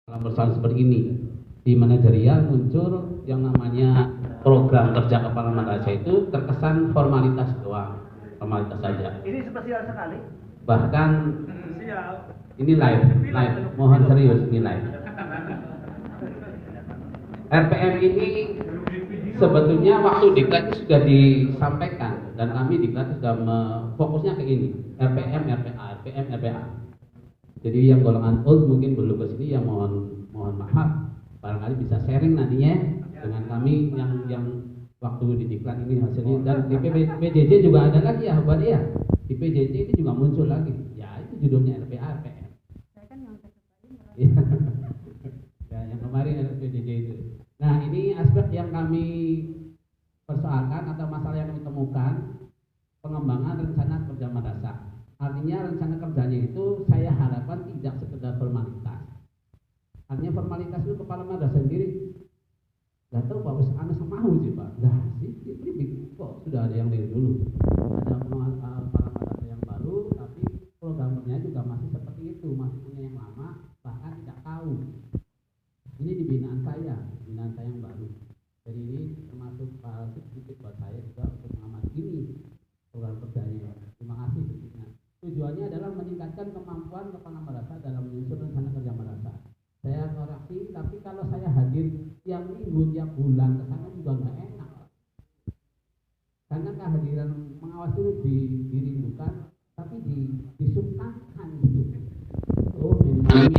dalam persoalan seperti ini. Di manajerial muncul yang namanya program kerja kepala madrasah itu terkesan formalitas doang, formalitas saja. Ini spesial sekali. Bahkan ini live, mohon serius ini live. RPM ini sebetulnya waktu diklat itu sudah disampaikan dan kami diklat sudah fokusnya ke ini, RPM, RPA, RPM, RPA. Jadi yang golongan old mungkin belum ke sini, ya mohon maaf. Barangkali bisa sharing nantinya dengan kami yang waktu di diklat ini hasilnya. Dan di PJJ juga ada lagi ya, buat dia. Di PJJ itu juga muncul lagi. Ya itu judulnya RPA, RPM. Saya kan yang Ya, yang kemarin ada PJJ itu. Nah ini aspek yang kami persoalkan atau masalah yang kami temukan, pengembangan rencana kerja madrasah. Artinya rencana kerjanya itu saya harapkan tidak sekedar formalitas. Artinya formalitas itu kepala madrasah sendiri nggak tahu Pak Ustaz Anas mau sih Pak. Lah sih ini kok sudah ada yang dari dulu. Ada kepala madrasah yang baru, tapi programnya juga masih seperti itu, masih punya yang lama, bahkan tidak tahu. Ini di binaan saya yang baru. Jadi ini termasuk sedikit buat saya juga untuk mengamati ini program kerjanya. Terima kasih sedikitnya. Tujuannya adalah meningkatkan kemampuan kepala madrasah dalam menyusun rencana kerja madrasah. Saya koreksi, tapi kalau saya hadir tiap minggu, tiap bulan ke sana juga nggak enak. Karena kehadiran pengawas itu dirindukan, tapi disungkankan gitu. Oh,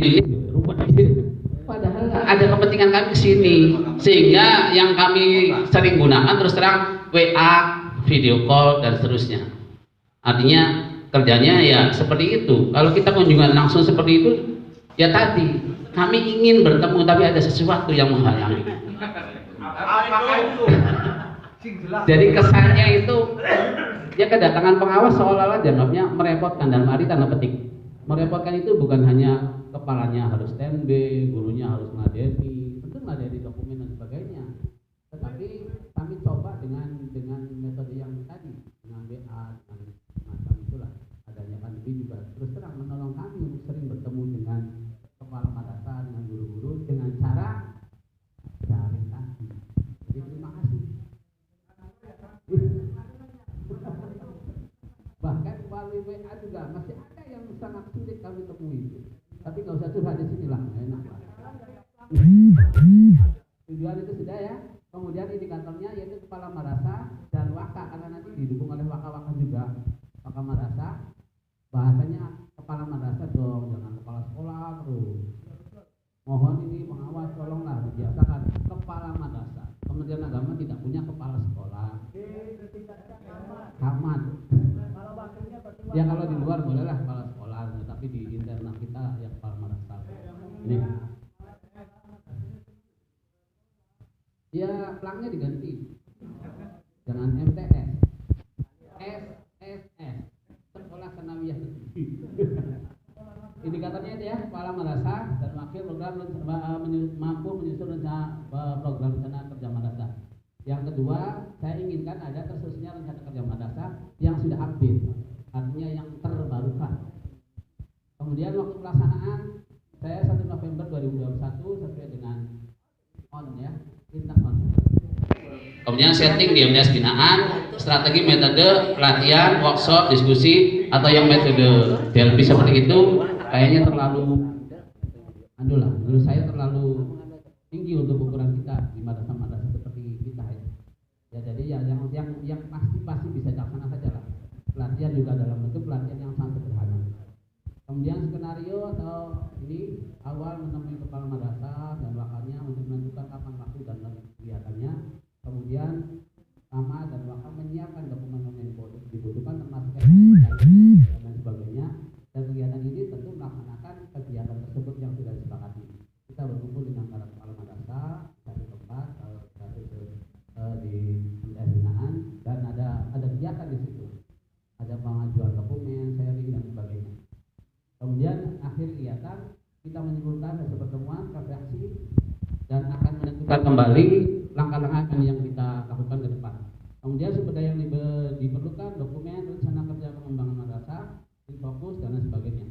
ini ruwet gitu. Padahal ada kepentingan kami di sini, sehingga yang kami sering gunakan terus terang WA, video call dan seterusnya. Artinya kerjanya ya seperti itu. Kalau kita kunjungan langsung seperti itu, ya tadi kami ingin bertemu tapi ada sesuatu yang menghalangi. Jadi kesannya itu ya kedatangan pengawas seolah-olah dianggapnya merepotkan, dalam arti tanda petik. Merepotkan itu bukan hanya kepalanya harus standby, gurunya harus ngadeni, tentu ngadeni dokumen dan sebagainya. Tetapi kami coba dengan metode yang tadi, dengan WA, dengan macam itulah adanya pandemi juga terus terang menolong kami untuk sering bertemu dengan kepala madrasah, dengan guru-guru dengan cara daring tadi. Jadi terima kasih. Bahkan melalui WA juga masih ada yang sangat sulit kami temui. Tapi nggak usah curhat di sini lah, enak lah. Tujuan itu sudah ya. Kemudian indikatornya yaitu kepala madrasah dan waka, karena nanti didukung oleh waka-waka juga. Waka madrasah bahasanya kepala madrasah dong, jangan kepala sekolah terus. Mohon ini pengawas tolonglah dibiasakan kepala madrasah. Kementerian Agama tidak punya kepala sekolah. Camat. Ya kalau di luar bolehlah kepala sekolah, tapi di internal kita ya kepala madrasah. Ini. Ya pelangnya diganti. Jangan MTS. SSS. Sekolah Sanawiyah Negeri. Indikatornya itu ya, kepala madrasah dan wakil program mampu menyusun rencana program rencana kerja madrasah. Yang kedua, saya inginkan ada tersusunnya rencana kerja madrasah yang sudah update, artinya yang terbarukan. Kemudian waktu pelaksanaan, saya 1 November 2021 sesuai dengan on ya, intang on. Kemudian setting di MTS binaan, strategi, metode, pelatihan, workshop, diskusi, atau yang metode DLP seperti itu kayaknya terlalu menurut saya terlalu tinggi untuk ukuran kita di madrasah-madrasah seperti kita ya. Ya jadi yang pasti bisa dilaksanakan saja lah. Pelatihan juga dalam bentuk pelatihan yang sangat sederhana. Kemudian skenario atau ini awal menemui kepala madrasah dan wakilnya untuk menentukan kapan waktu dan kegiatannya. Kemudian sama dan wakil menyiapkan dokumen-dokumen yang dibutuhkan termasuk dan sebagainya. Dan kegiatan ini tentu melaksanakan kegiatan tersebut yang sudah disepakati. Kita berkumpul dengan para kepala madrasah dari tempat di MTS binaan dan ada kegiatan di situ. Ada pengajuan dokumen, sharing dan sebagainya. Kemudian akhir kegiatan kita menyimpulkan hasil pertemuan, refleksi dan akan menentukan kembali langkah-langkah yang kita lakukan ke depan. Kemudian sumber daya yang diperlukan, dokumen, rencana kerja pengembangan madrasah, fokus dan lain sebagainya.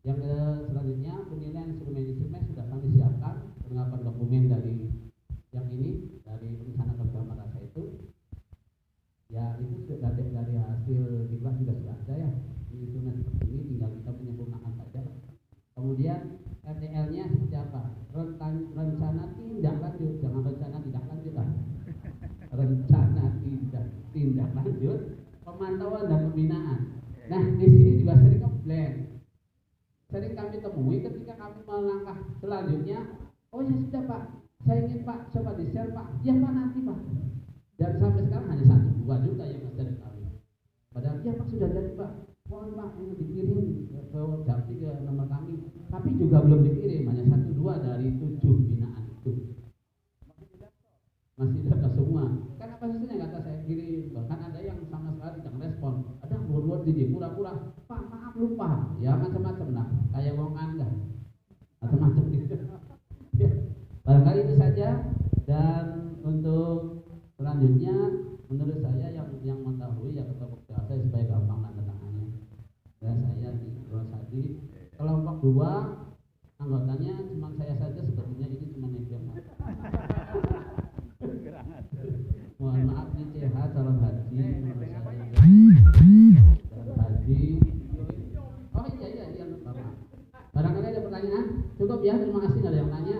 Yang selanjutnya penilaian instrumen sudah kami RTL-nya seperti apa? Rencana tindak lanjut, jangan rencana tidak lanjut lah. Rencana tindak lanjut, pemantauan dan pembinaan. Nah, di sini juga sering komplain. Sering kami temui ketika kami melangkah selanjutnya, oh ya sudah Pak, saya ingin Pak, coba di-share Pak. Ya Pak, nanti Pak. Dan sampai sekarang hanya 1-2 juga yang share kami. Padahal ya Pak sudah jadi Pak. Mohon Pak, ini dikirim ke Japti ke nomor kami. Tapi juga belum dikirim, hanya 1-2 dari 7 binaan itu. Masih data semua. Karena kasusnya kata saya kirim, bahkan ada yang sama sekali tidak respon. Ada yang luar di pura-pura, Pak maaf lupa. Ya macam-macam lah, kayak wong Anda. Macam-macam gitu. Ya, barangkali itu saja. Dan untuk selanjutnya, menurut saya yang mengetahui ya ketua saya supaya gampang tanda tangannya. Dan saya di Rosadi kelompok 2 anggotanya cuma saya saja, sebetulnya ini cuma yang mohon maaf nih CH calon haji menurut saya calon haji. Oh iya Bapak. Barangkali ada pertanyaan? Cukup ya, terima kasih, nggak ada yang nanya.